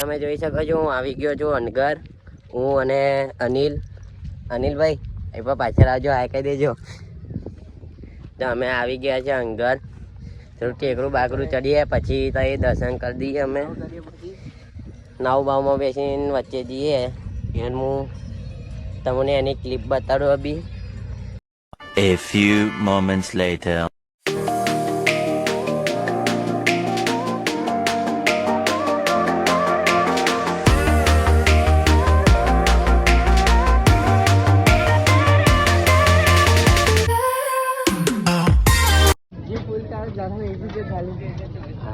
તમે જોઈ શકો છો હું આવી ગયો છું અનગર. હું અને અનિલભાઈ એ પણ પાછળ આવજો, આ કહી દેજો. તો અમે આવી ગયા છે અંગર. થોડું ટેકરું બાકરું ચડીએ પછી તો એ દર્શન કરી દઈએ. અમે નાવ બાવમાં બેસીને વચ્ચે જઈએ. એને હું તમને એની ક્લિપ બતાડું અભી. A few moments later.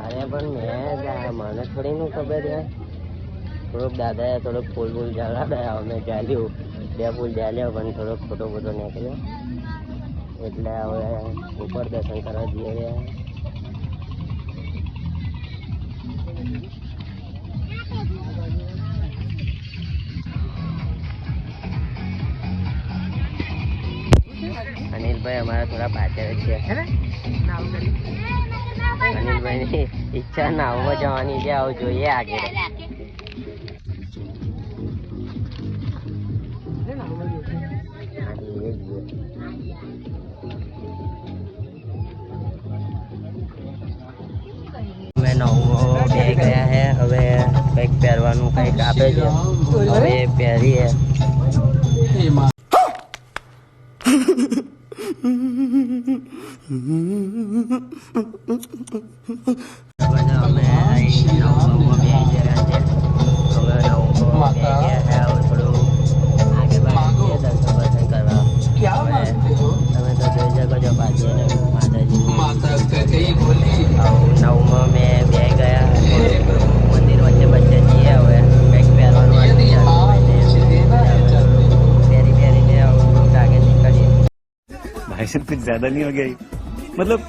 અરે પણ મને થોડી નું ખબર યાર. થોડોક દાદાએ થોડોક ફૂલ જલાડ્યા, અમે ચાલ્યું 2 ફૂલ ચાલ્યા પણ થોડોક ફોટો નીકળ્યો. એટલે હવે ઉપર દર્શન કરવા જઈએ રહ્યા. અનિલભાઈ અમારા થોડા પાછળ છે. અનિલભાઈની ઈચ્છા નાવમાં જવાની છે. આવું જોઈએ આગળ. અમે નાવમાં બે ગયા હે. હવે કંઈક પહેરવાનું કંઈક આપે છે, હવે પહેરીએ. અમે નવમાં મેં બે ગયા મંદિર વચ્ચે વચ્ચે જઈએ. હવે કંઈક પહેરવાનું પહેરીને આગળ નીકળીએ. भाई साहब कुछ ज्यादा नहीं हो गया मतलब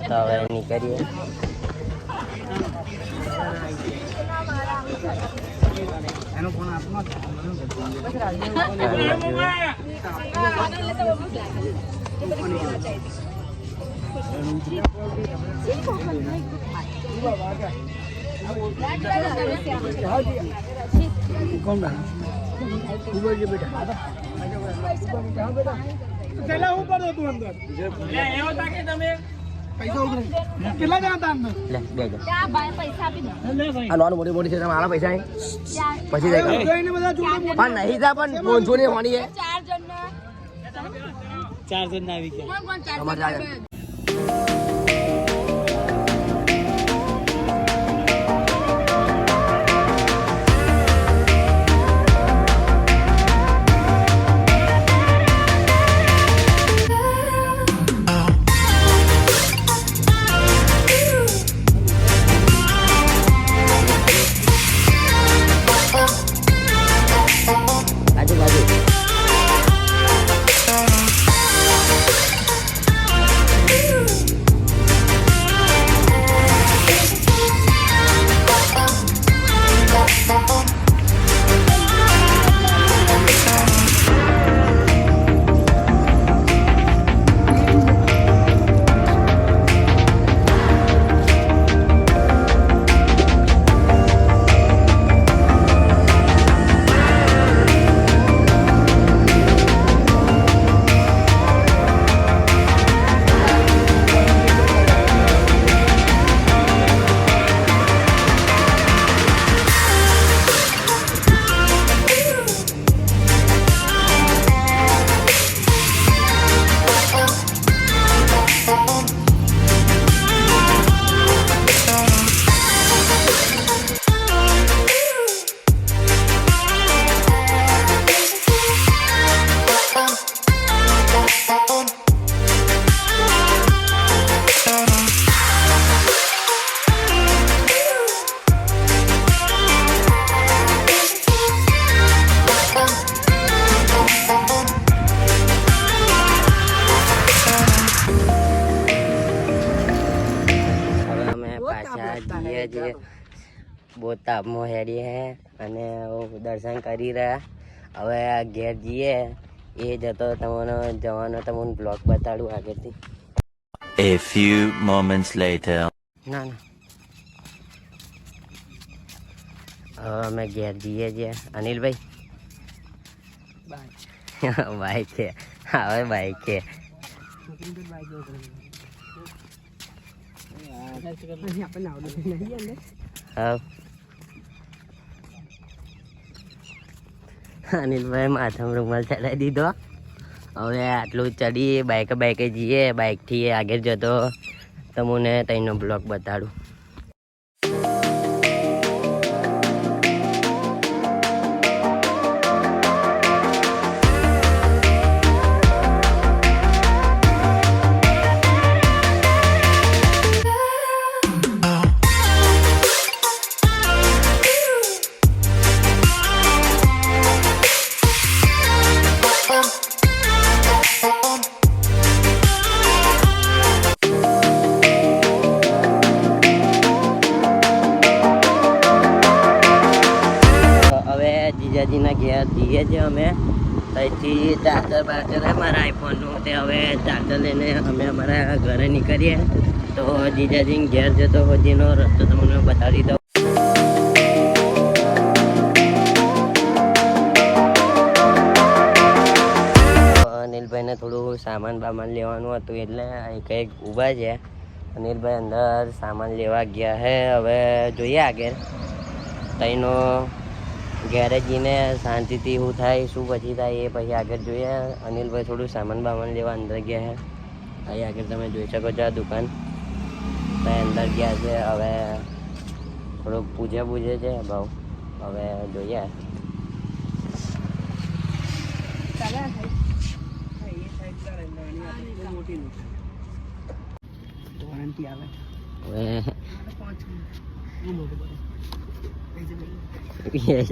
તો હવે નીકળીએ. મોટી મોટી છે મારા પૈસા પછી પણ નહીં પણ 500 ની હોવાની 4 જણ આવી ગયા. અમારે આગળ. આજુબાજુ જે બહુ તાપમાં હેડી હે અને દર્શન કરી રહ્યા. હવે આ ઘેર જઈએ એ જતો તમને જવાનો તમને બ્લોગ બતાડું આગળથી. A few moments later. ના ના હવે અમે ઘેર જઈએ છીએ. અનિલભાઈ બાઈક છે, હવે બાઈક છે. હા અનિલભાઈ માથામાં રૂમાલ ચડાવી દીધો. હવે આટલું ચડી બાઈકે જઈએ. બાઈકથી આગળ જતો તમને તઈનો બ્લોગ બતાડું. જીજાજીના ઘેર જઈએ છીએ અમે. અહીંથી ચાર્જર બાર્જર છે મારા આઈફોનનું, તે હવે ચાર્જર લઈને અમે અમારા ઘરે નીકળીએ. તો જીજાજીને ઘેર જતો સુધીનો રસ્તો તમને બતાવી દઉં. અનિલભાઈને થોડું સામાન બામાન લેવાનું હતું એટલે અહીં કંઈક ઊભા છે. અનિલભાઈ અંદર સામાન લેવા ગયા છે. હવે જોઈએ આગળ તઈનો ઘેરે જઈને શાંતિથી શું થાય શું પછી થાય એ પછી આગળ જોઈએ. અનિલભાઈ થોડું સામાન બામાન લેવા અંદર ગયા છે. અહીં આગળ તમે જોઈ શકો છો આ દુકાન. અંદર ગયા છે. હવે થોડુંક પૂજે છે ભાવ. હવે જોઈએ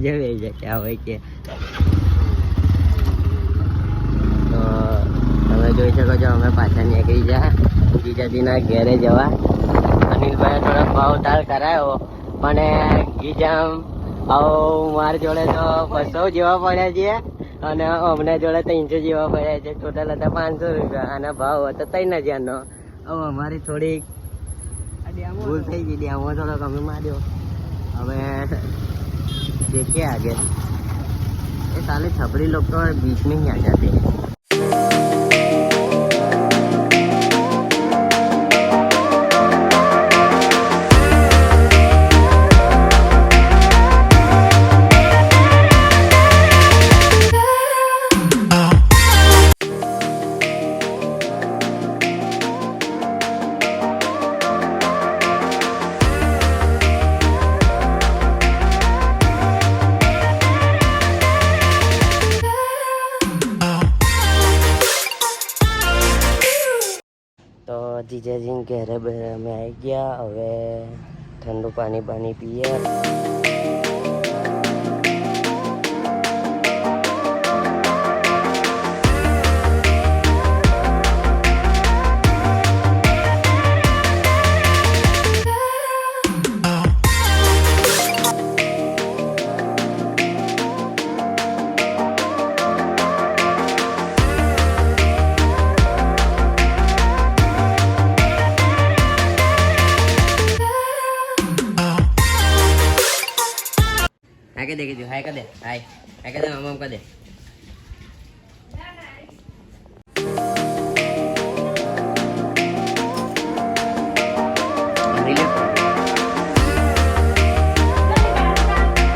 હવે ક્યાં હોય કે તો તમે જોઈ શકો છો અમે પાછા નીકળી જા જીજાજીના ઘેરે જવા. અનિલભાઈ થોડોક ભાવ તાલ કરાયો પણ ગીજામ ભાવ મારી જોડે તો 200 જેવા પડ્યા છે અને અમને જોડે 300 જેવા પડ્યા છે. ટોટલ હતા 500 રૂપિયા અને ભાવ હતો 3000નો. હવે અમારી થોડીક ભૂલ થઈ ગઈ. ડેમો થોડોક અમે માર્યો. હવે देखिए आगे ये साले छपरी लोग तो बीच में ही आ जाते हैं. જીજાજીને ઘરે બેરે અમે આવી ગયા. હવે ઠંડુ પાણી પીએ. हाय कर दे के जो हाय कर दे हाय हाय कर दे मामा कर दे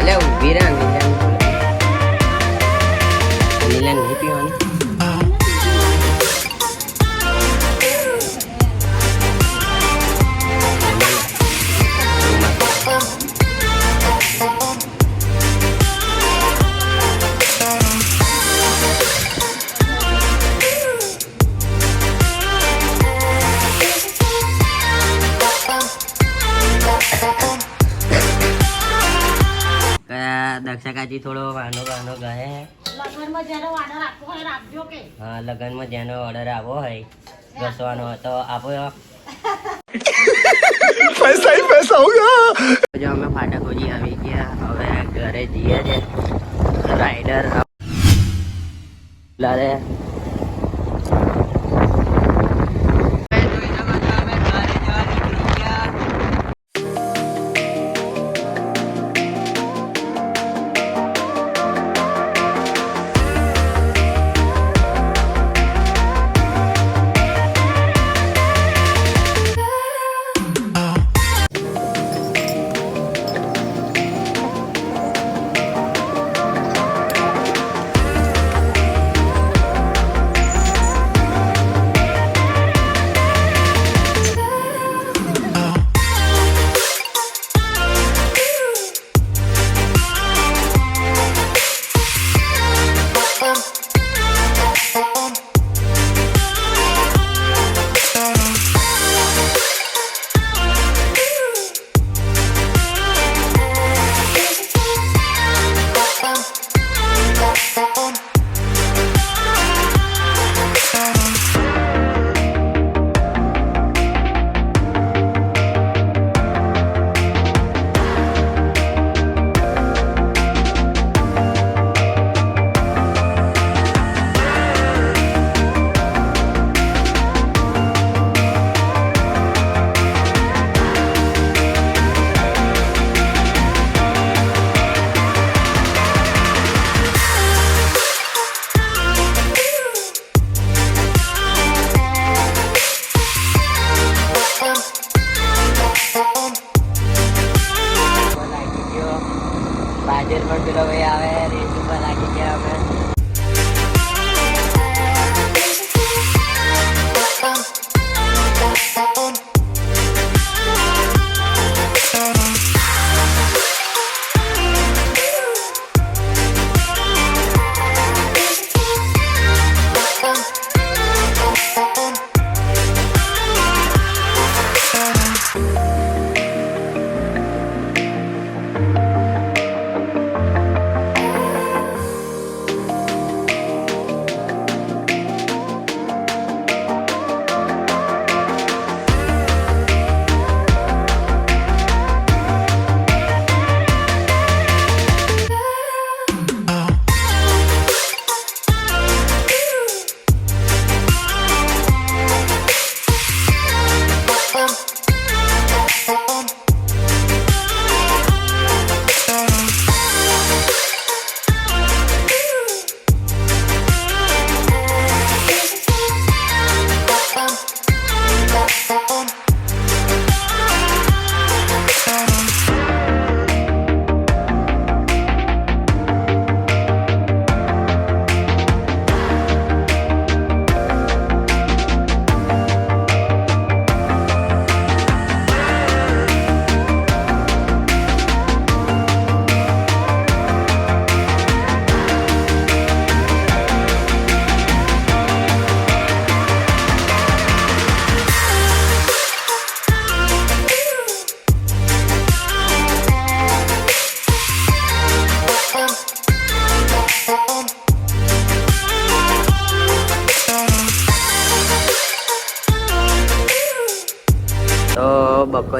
अले ઊભી રહે નીલા નહીં પીવાની दक्षा काजी थोड़ो वानो वानो गए લગનમાં જેનો ઓર્ડર આપવો હોય રાખજો કે हाँ लगन में जेनो ऑर्डर आवो है घसवानो तो आपो पैसा ही पैसा होगा. जो हमें फाटक खोजी આવી ગયા. હવે ઘરે જઈએ છે. રાઈડર લારે બાજર પર પેલો ભાઈ આવે રેસ ઉપર લાગી ગયા અમે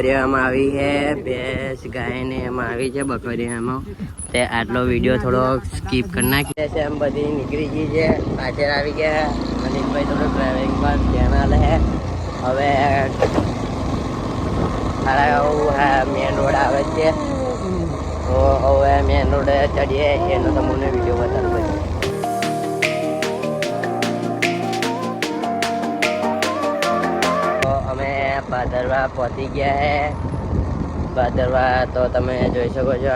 બકરીઓ એમાં આવી છે, ભેંસ ગાય ને એમાં આવી છે બકરીઓ એમાં. તે આટલો વિડીયો થોડો સ્કીપ કરી નાખીએ છે. એમ બધી નીકળી ગઈ છે, પાછળ આવી ગયા. અનિલભાઈ થોડું ડ્રાઇવિંગ પર ધ્યાન આલે છે. હવે મેન રોડ આવે છે, તો હવે મેન રોડ ચડીએ એનો તમને વિડીયો બતાવું પછી. તો અમે ભાદરવા પહોંચી ગયા છે. ભાદરવા તો તમે જોઈ શકો છો.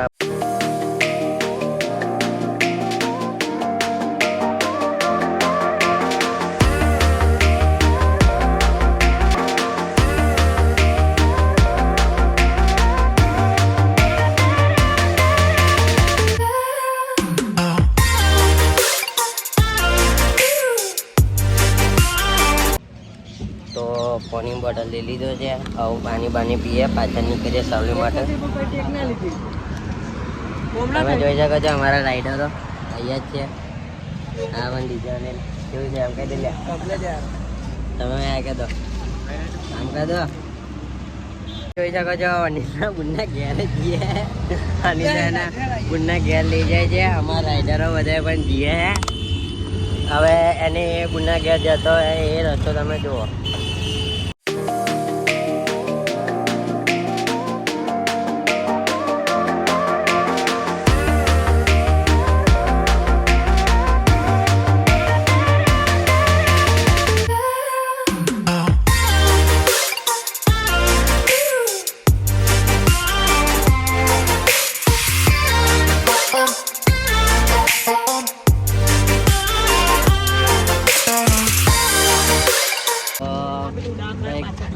તો પાણી બોટલ લઈ લીધો છે. આવું પાણી પીએ, પાછળ નીકળીએ સાવલી માટે. તમે જોઈ શકો છો અમારા રાઈડરો અહીંયા જ છે. આ પણ ડીજે અને કેવું છે આમ કહી દે. તમે આ કહી દો, આમ કહી દો. જોઈ શકો છો અનિલના બુનના ઘેર જઈએ. અનિલના બુનના ઘેર લઈ જાય છે. અમારા રાઈડરો બધા પણ જઈએ. હવે એને બુનના ઘેર જતો એ રસ્તો તમે જુઓ.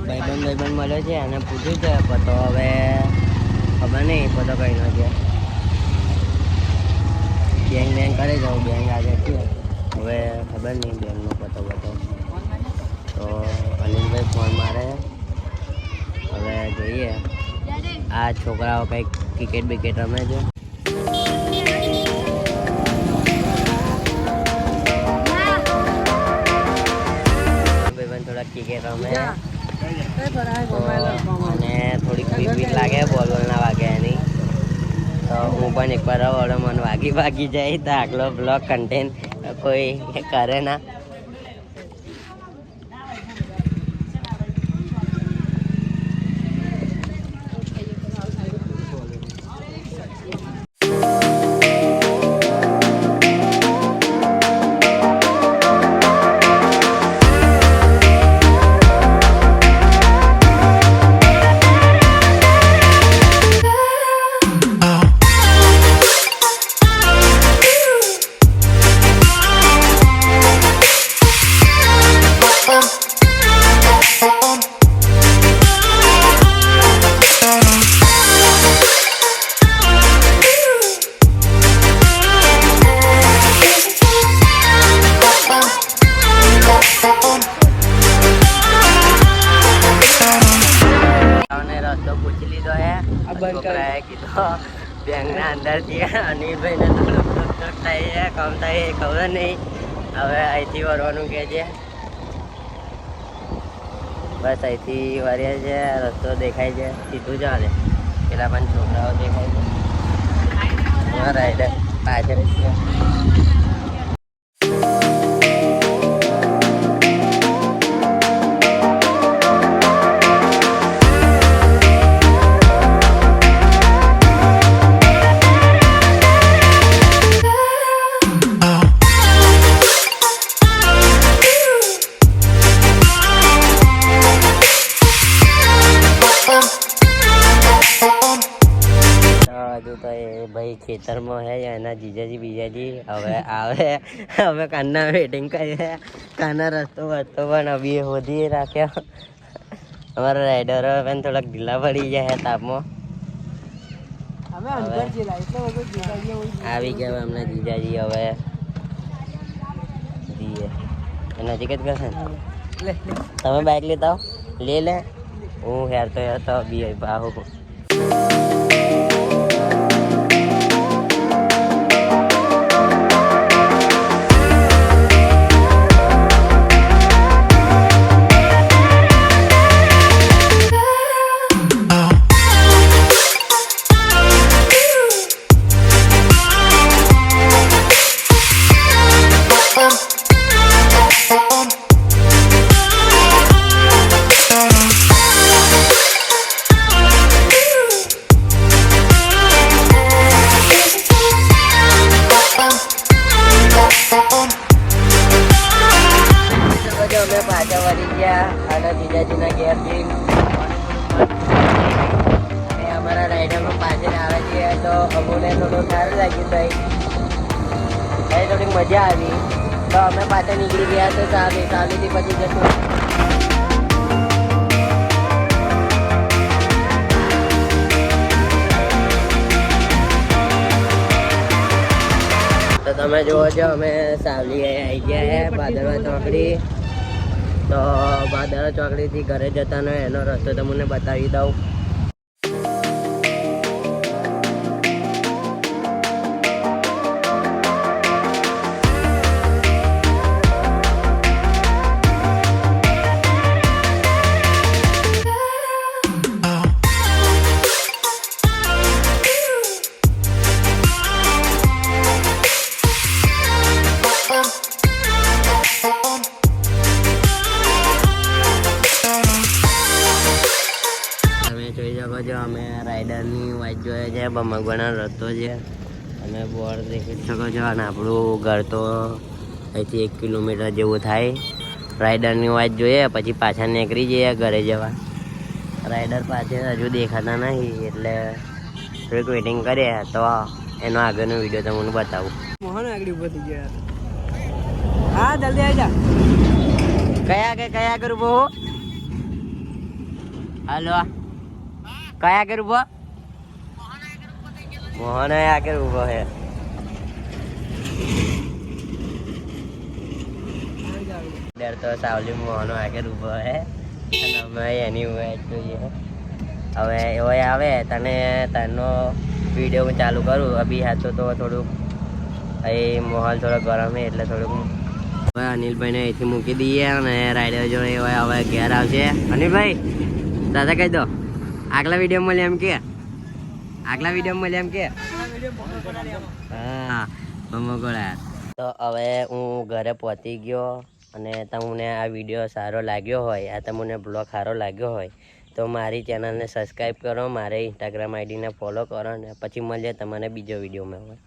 ભાઈબંધ મળ્યો છે અને પૂછ્યું છે પતો. હવે ખબર નહીં પતો કઈ ન છે. બેંગ કરે જાઉં, બેંગ આજે છે. હવે ખબર નહીં બેંગનો પતો. તો અનિલભાઈ ફોન મારે. હવે જોઈએ. આ છોકરાઓ કંઈક ક્રિકેટ બિકેટ રમે છે. થોડા ક્રિકેટ રમે અને થોડીક બીક લાગે બોલ ના વાગે એની. તો હું પણ એકવાર વડે મને વાગી જાય તો આગલો બ્લોગ કન્ટેન્ટ કોઈ કરે ના. છોકરાએ કીધું બેંકના અંદરથી અનિલભાઈને થોડુંક થાય છે, કમ થાય એ ખબર નહીં. હવે અહીંથી વળવાનું કહે છે. બસ અહીંથી વળ્યા છે. રસ્તો દેખાય છે, સીધું ચાલે. પેલા પણ છોકરાઓ દેખાય છે. રાઈડર પાછળ છે. હજુ તો એ ભાઈ ખેતરમાં હે એના જીજાજી હવે આવે. હવે કાનના વેટિંગ કરીએ. કાના રસ્તો પણ અભી હોધી રાખ્યો. અમારા રાઈડરો પણ થોડાક ઢીલા પડી જાય તાપમાં. આવી ગયા એમના જીજાજી. હવે જઈએ નજીક જ કરશે ને. તમે બાઇક લેતા લે હું હેર તો બી આવું. અમોને થોડું સારું લાગ્યું ભાઈ, થોડીક મજા આવી. તો અમે પાછા નીકળી ગયા તો સાવલીથી પછી જશું. તો તમે જુઓ છો અમે સાવલી આવી ગયા છે ભાદરવા ચોકડી. તો ભાદરવા ચોકડીથી ઘરે જતાનો એનો રસ્તો તમને બતાવી દઉં. જોઈ શકો છો અમે રાઈડરની વાઇટ જોઈએ છે, બમકવાનો રસ્તો છે અને બોર્ડ દેખી શકો છો. અને આપણું ઘર તો અહીંથી 1 કિલોમીટર જેવું થાય. રાઈડરની વાઇટ જોઈએ પછી પાછા નીકળી જઈએ ઘરે જવા. રાઈડર પાછળ હજુ દેખાતા નહીં એટલે થોડીક વેઇટિંગ કરીએ તો એનો આગળનો વિડીયો તમને બતાવું. મોહન આગળ ઉભો થઈ ગયો. હા જલ્દી આવી જા. કયા આગળ ઉભો? હાલો કયા આગળ ઉભો? મોહન આગળ ઉભો છે. ડર તો સાવલી મોહન આગળ ઉભો છે અને અમે એની વાઇટ જોઈએ. હવે એવો આવે તને તારનો વિડીયો હું ચાલુ કરું. અભી હાથો તો થોડુંક અહીં માહોલ થોડો ગરમ છે એટલે થોડુંક હવે અનિલભાઈને અહીંથી મૂકી દઈએ અને રાઈડર જોડે હવે ઘેર આવશે. અનિલભાઈ દાદા કહી દો, આગલા વિડીયો મળે એમ કે હા મમકોડા. તો હવે હું ઘરે પહોંચી ગયો અને તમને આ વિડીયો સારો લાગ્યો હોય, આ તમને બ્લોગ સારો લાગ્યો હોય તો મારી ચેનલને સબસ્ક્રાઈબ કરો, મારે ઇન્સ્ટાગ્રામ આઈડીને ફોલો કરો અને પછી મળીએ તમને બીજો વિડીયોમાં.